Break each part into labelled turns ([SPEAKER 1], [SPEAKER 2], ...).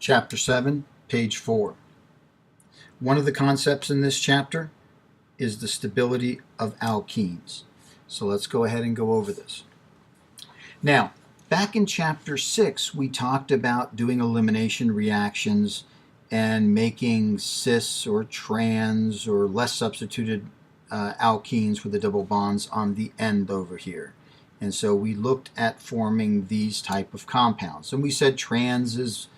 [SPEAKER 1] Chapter 7, page 4. One of the concepts in this chapter is the stability of alkenes. So let's go ahead and go over this. Now, back in chapter 6, we talked about doing elimination reactions and making cis or trans or less substituted alkenes with the double bonds on the end over here. And so we looked at forming these type of compounds. And we said trans is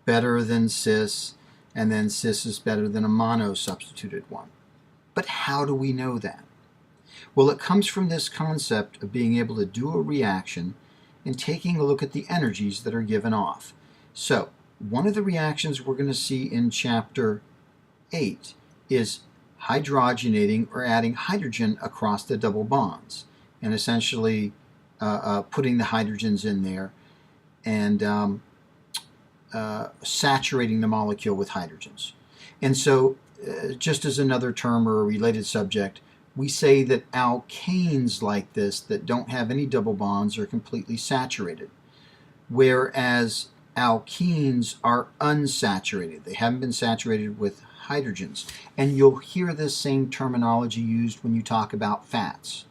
[SPEAKER 1] better than cis, and then cis is better than a mono-substituted one. But how do we know that? Well, it comes from this concept of being able to do a reaction and taking a look at the energies that are given off. So, one of the reactions we're going to see in chapter 8 is hydrogenating or adding hydrogen across the double bonds, and essentially putting the hydrogens in there and saturating the molecule with hydrogens. And so, just as another term or a related subject, we say that alkanes like this that don't have any double bonds are completely saturated, whereas alkenes are unsaturated. They haven't been saturated with hydrogens. And you'll hear this same terminology used when you talk about fats.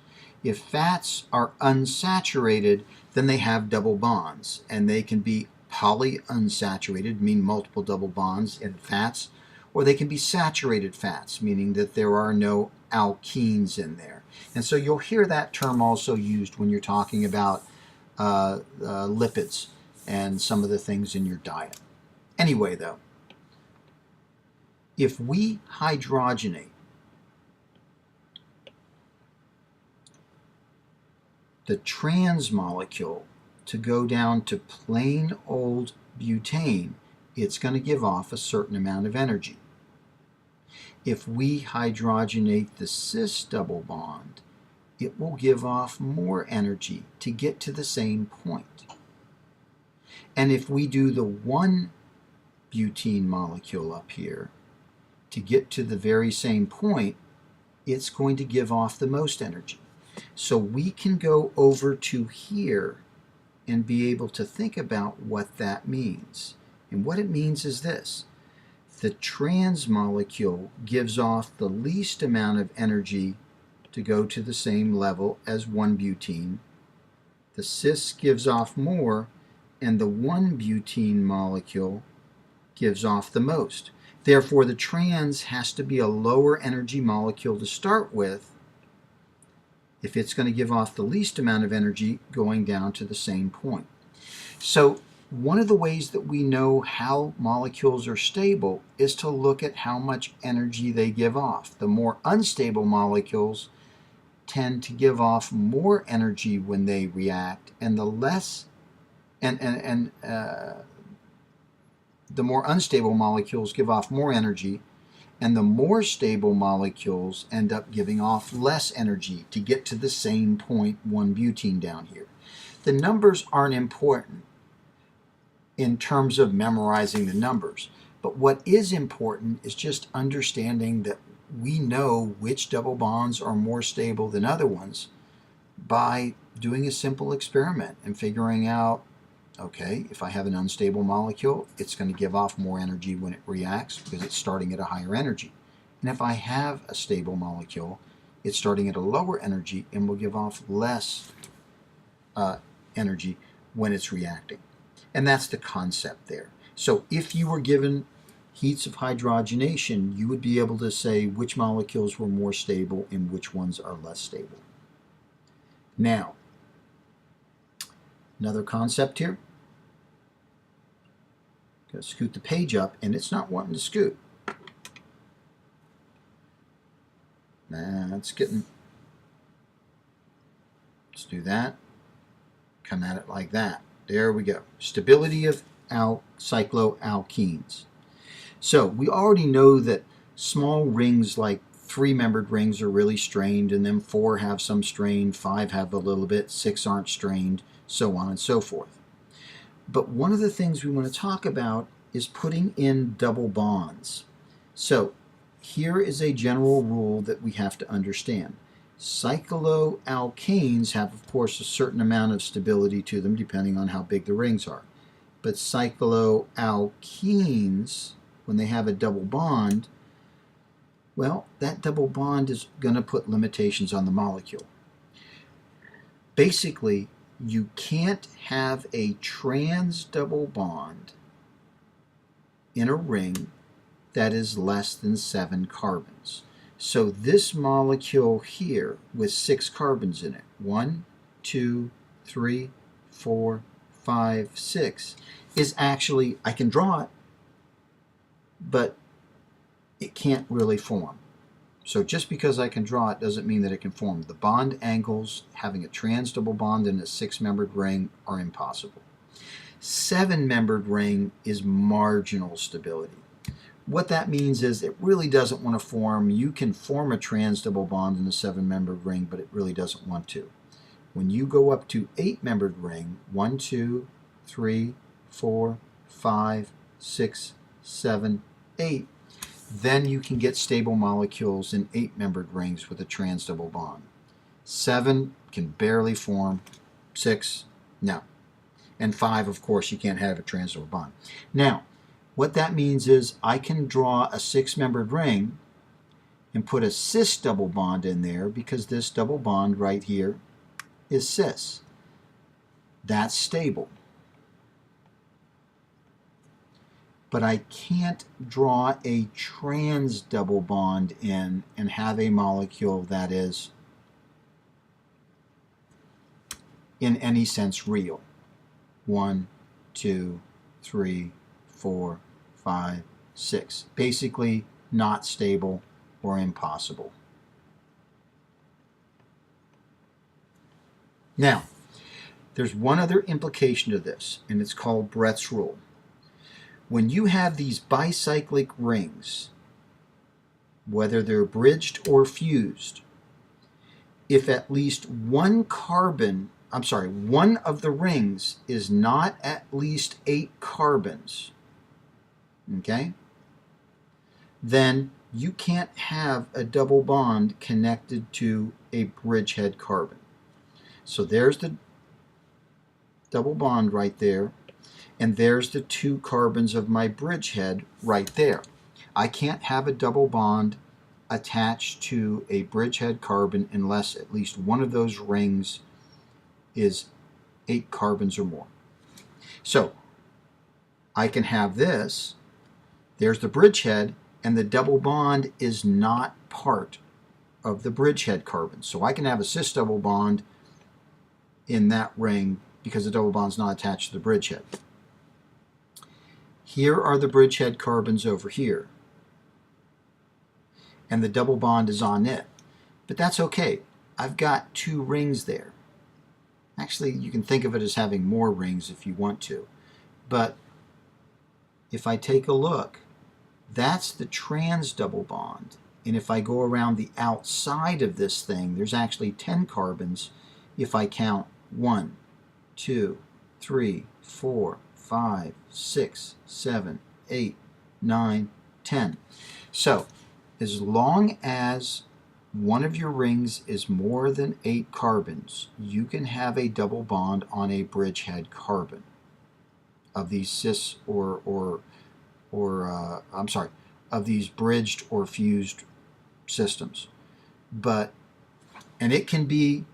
[SPEAKER 1] If fats are unsaturated, then they have double bonds, and they can be polyunsaturated, meaning multiple double bonds in fats, or they can be saturated fats, meaning that there are no alkenes in there. And so you'll hear that term also used when you're talking about lipids and some of the things in your diet. Anyway, though, if we hydrogenate the trans molecule to go down to plain old butane, it's going to give off a certain amount of energy. If we hydrogenate the cis double bond, it will give off more energy to get to the same point. And if we do the 1-butene molecule up here to get to the very same point, it's going to give off the most energy. So we can go over to here and be able to think about what that means. And what it means is this. The trans molecule gives off the least amount of energy to go to the same level as 1-butene. The cis gives off more, and the 1-butene molecule gives off the most. Therefore, the trans has to be a lower energy molecule to start with if it's going to give off the least amount of energy going down to the same point. So one of the ways that we know how molecules are stable is to look at how much energy they give off. The more unstable molecules tend to give off more energy when they react, and the less the more unstable molecules give off more energy, and the more stable molecules end up giving off less energy to get to the same point, 1-butene down here. The numbers aren't important in terms of memorizing the numbers, but what is important is just understanding that we know which double bonds are more stable than other ones by doing a simple experiment and figuring out, okay, if I have an unstable molecule, it's going to give off more energy when it reacts because it's starting at a higher energy. And if I have a stable molecule, it's starting at a lower energy and will give off less energy when it's reacting. And that's the concept there. So if you were given heats of hydrogenation, you would be able to say which molecules were more stable and which ones are less stable. Now, another concept here. Going to scoot the page up, and it's not wanting to scoot. Let's do that. Come at it like that. There we go. Stability of cycloalkenes. So we already know that small rings like 3-membered rings are really strained, and then 4 have some strain, 5 have a little bit, 6 aren't strained, so on and so forth. But one of the things we want to talk about is putting in double bonds. So here is a general rule that we have to understand. Cycloalkanes have, of course, a certain amount of stability to them depending on how big the rings are. But cycloalkenes, when they have a double bond, well, that double bond is going to put limitations on the molecule. Basically, you can't have a trans double bond in a ring that is less than 7 carbons. So this molecule here with 6 carbons in it, 1, 2, 3, 4, 5, 6, is actually, I can draw it, but it can't really form. So just because I can draw it doesn't mean that it can form. The bond angles, having a trans double bond in a 6-membered ring, are impossible. 7-membered ring is marginal stability. What that means is it really doesn't want to form. You can form a trans double bond in a 7-membered ring, but it really doesn't want to. When you go up to 8-membered ring, 1, 2, 3, 4, 5, 6, 7, 8, then you can get stable molecules in 8-membered rings with a trans double bond. 7 can barely form. 6, no. And 5, of course, you can't have a trans double bond. Now, what that means is I can draw a 6-membered ring and put a cis double bond in there because this double bond right here is cis. That's stable. But I can't draw a trans double bond in and have a molecule that is in any sense real. 1, 2, 3, 4, 5, 6. Basically not stable or impossible. Now, there's one other implication to this, and it's called Brett's rule. When you have these bicyclic rings, whether they're bridged or fused, if at least one of the rings is not at least 8 carbons, okay, then you can't have a double bond connected to a bridgehead carbon. So there's the double bond right there, and there's the 2 carbons of my bridgehead right there. I can't have a double bond attached to a bridgehead carbon unless at least one of those rings is 8 carbons or more. So I can have this, there's the bridgehead, and the double bond is not part of the bridgehead carbon. So I can have a cis double bond in that ring because the double bond's not attached to the bridgehead. Here are the bridgehead carbons over here, and the double bond is on it. But that's okay. I've got 2 rings there. Actually, you can think of it as having more rings if you want to. But if I take a look, that's the trans double bond. And if I go around the outside of this thing, there's actually 10 carbons if I count 1, 2, 3, 4, 5, 6, 7, 8, 9, 10. So, as long as one of your rings is more than 8 carbons, you can have a double bond on a bridgehead carbon of these cis of these bridged or fused systems. And it can be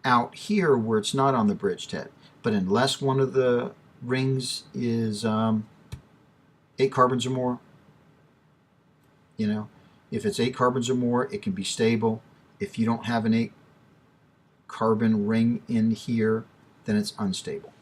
[SPEAKER 1] out here where it's not on the bridgehead. But unless one of the rings is 8 carbons or more, if it's 8 carbons or more, it can be stable. If you don't have an 8 carbon ring in here, then it's unstable.